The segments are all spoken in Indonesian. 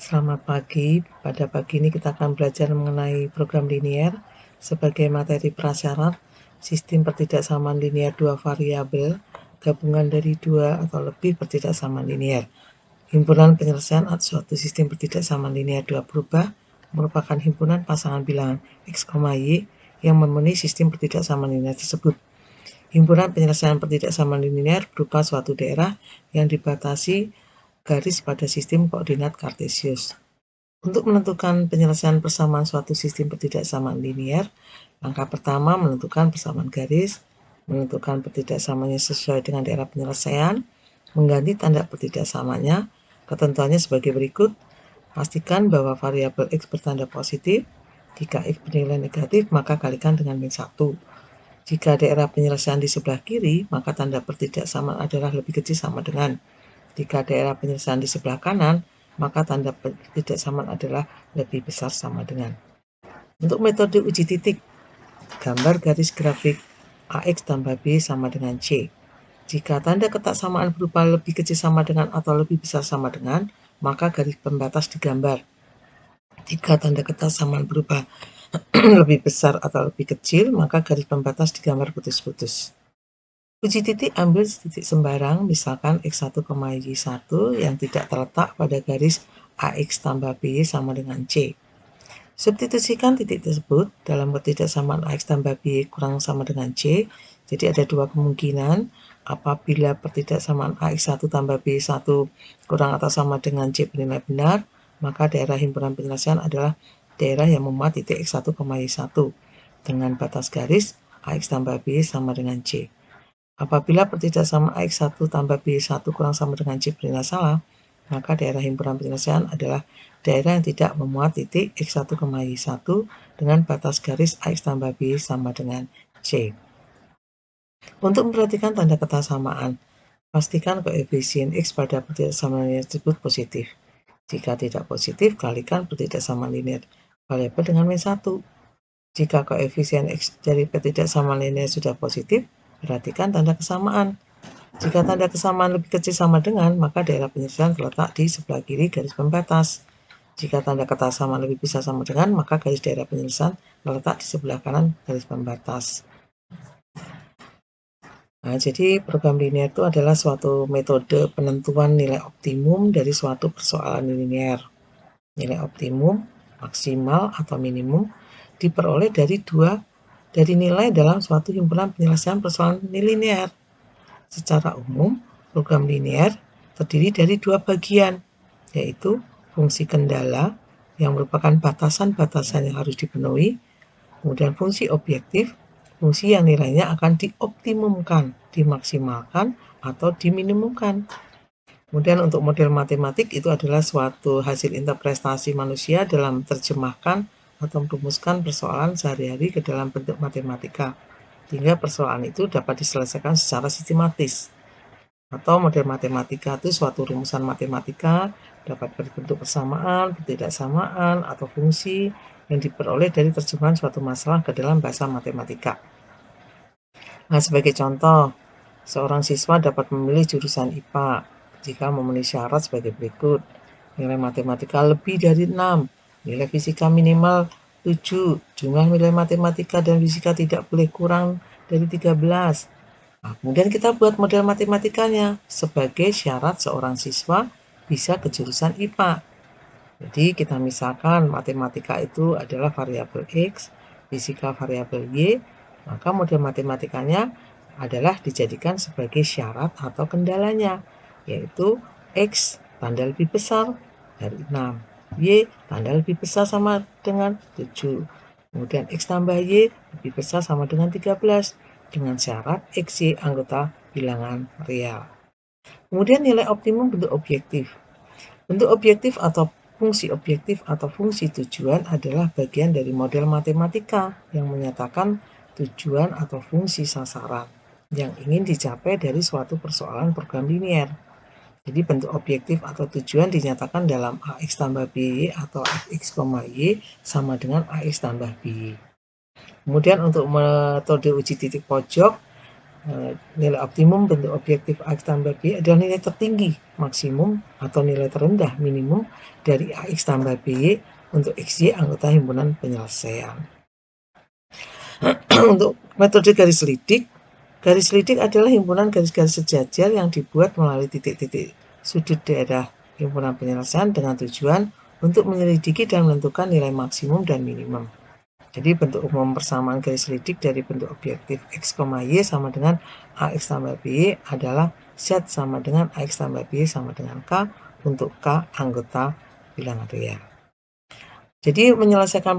Selamat pagi. Pada pagi ini kita akan belajar mengenai program linier sebagai materi prasyarat sistem pertidaksamaan linier dua variabel, gabungan dari dua atau lebih pertidaksamaan linier. Himpunan penyelesaian suatu sistem pertidaksamaan linier dua berubah merupakan himpunan pasangan bilangan X, Y yang memenuhi sistem pertidaksamaan linier tersebut. Himpunan penyelesaian pertidaksamaan linier berupa suatu daerah yang dibatasi garis pada sistem koordinat kartesius. Untuk menentukan penyelesaian persamaan suatu sistem pertidaksamaan linier, langkah pertama menentukan persamaan garis, menentukan pertidaksamaannya sesuai dengan daerah penyelesaian, mengganti tanda pertidaksamaannya, ketentuannya sebagai berikut. Pastikan bahwa variabel X bertanda positif. Jika X bernilai negatif, maka kalikan dengan min 1. Jika daerah penyelesaian di sebelah kiri, maka tanda pertidaksamaan adalah lebih kecil sama dengan. Jika daerah penyelesaian di sebelah kanan, maka tanda pertidaksamaan adalah lebih besar sama dengan. Untuk metode uji titik, gambar garis grafik AX tambah B sama dengan C. Jika tanda ketaksamaan berupa lebih kecil sama dengan atau lebih besar sama dengan, maka garis pembatas digambar. Jika tanda ketaksamaan berupa lebih besar atau lebih kecil, maka garis pembatas digambar putus-putus. Uji titik ambil titik sembarang, misalkan X1, Y1 yang tidak terletak pada garis AX tambah B sama dengan C. Substitusikan titik tersebut dalam pertidaksamaan AX tambah B kurang sama dengan C. Jadi ada dua kemungkinan. Apabila pertidaksamaan AX1 tambah B1 kurang atau sama dengan C bernilai benar, maka daerah himpunan penyelesaian adalah daerah yang memuat titik X1, Y1 dengan batas garis AX tambah B sama dengan C. Apabila pertidaksamaan AX1 tambah B1 kurang sama dengan C bernilai salah, maka daerah himpunan penyelesaian adalah daerah yang tidak memuat titik X1, Y1 dengan batas garis AX tambah B sama dengan C. Untuk memperhatikan tanda ketaksamaan, pastikan koefisien X pada pertidaksamaan linier tersebut positif. Jika tidak positif, kalikan pertidaksamaan linier variabel dengan min 1. Jika koefisien X dari pertidaksamaan linier sudah positif, perhatikan tanda kesamaan. Jika tanda kesamaan lebih kecil sama dengan, maka daerah penyelesaian terletak di sebelah kiri garis pembatas. Jika tanda ketaksamaan lebih besar sama dengan, maka garis daerah penyelesaian terletak di sebelah kanan garis pembatas. Nah, jadi program linier itu adalah suatu metode penentuan nilai optimum dari suatu persoalan linier. Nilai optimum, maksimal, atau minimum diperoleh dari nilai dalam suatu himpunan penyelesaian persoalan linier. Secara umum, program linier terdiri dari dua bagian, yaitu fungsi kendala yang merupakan batasan-batasan yang harus dipenuhi, kemudian fungsi objektif, fungsi yang nilainya akan dioptimumkan, dimaksimalkan, atau diminimumkan. Kemudian untuk model matematik itu adalah suatu hasil interpretasi manusia dalam menerjemahkan atau merumuskan persoalan sehari-hari ke dalam bentuk matematika, sehingga persoalan itu dapat diselesaikan secara sistematis. Atau model matematika itu suatu rumusan matematika dapat berbentuk persamaan, ketidaksamaan, atau fungsi yang diperoleh dari terjemahan suatu masalah ke dalam bahasa matematika. Nah, sebagai contoh, seorang siswa dapat memilih jurusan IPA jika memenuhi syarat sebagai berikut. Nilai matematika lebih dari 6, nilai fisika minimal 7, jumlah nilai matematika dan fisika tidak boleh kurang dari 13. Nah, kemudian kita buat model matematikanya sebagai syarat seorang siswa bisa ke jurusan IPA. Jadi kita misalkan matematika itu adalah variabel X, fisika variabel Y, maka model matematikanya adalah dijadikan sebagai syarat atau kendalanya, yaitu X tanda lebih besar dari 6, Y tanda lebih besar sama dengan 7, kemudian X tambah Y lebih besar sama dengan 13, dengan syarat XY anggota bilangan real. Kemudian nilai optimum bentuk objektif. Bentuk objektif atau fungsi objektif atau fungsi tujuan adalah bagian dari model matematika yang menyatakan tujuan atau fungsi sasaran yang ingin dicapai dari suatu persoalan program linier. Jadi bentuk objektif atau tujuan dinyatakan dalam AX tambah B atau AX, Y sama dengan AX tambah B. Kemudian untuk metode uji titik pojok, Nilai optimum bentuk objektif AX tambah B adalah nilai tertinggi maksimum atau nilai terendah minimum dari AX tambah BY untuk XY anggota himpunan penyelesaian. Untuk metode garis lidik adalah himpunan garis-garis sejajar yang dibuat melalui titik-titik sudut daerah himpunan penyelesaian dengan tujuan untuk menyelidiki dan menentukan nilai maksimum dan minimum. Jadi bentuk umum persamaan garis lidik dari bentuk objektif X, Y sama dengan AX tambah BY adalah Z sama dengan AX tambah BY sama dengan K untuk K anggota bilangan real. Jadi menyelesaikan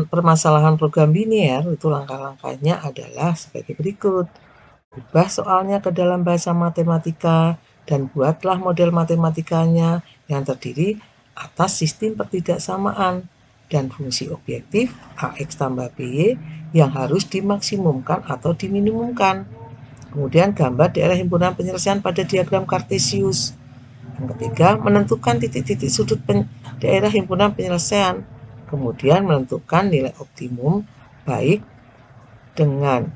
permasalahan program linear itu langkah-langkahnya adalah sebagai berikut. Ubah soalnya ke dalam bahasa matematika dan buatlah model matematikanya yang terdiri atas sistem pertidaksamaan dan fungsi objektif AX tambah BY yang harus dimaksimumkan atau diminimumkan. Kemudian gambar daerah himpunan penyelesaian pada diagram Kartesius. Yang ketiga, menentukan titik-titik sudut daerah himpunan penyelesaian. Kemudian menentukan nilai optimum baik dengan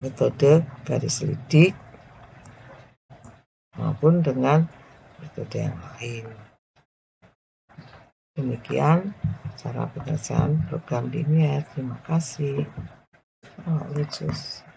metode garis lidik maupun dengan metode yang lain. Demikian cara penyelesaian program linear. Terima kasih. Lucius.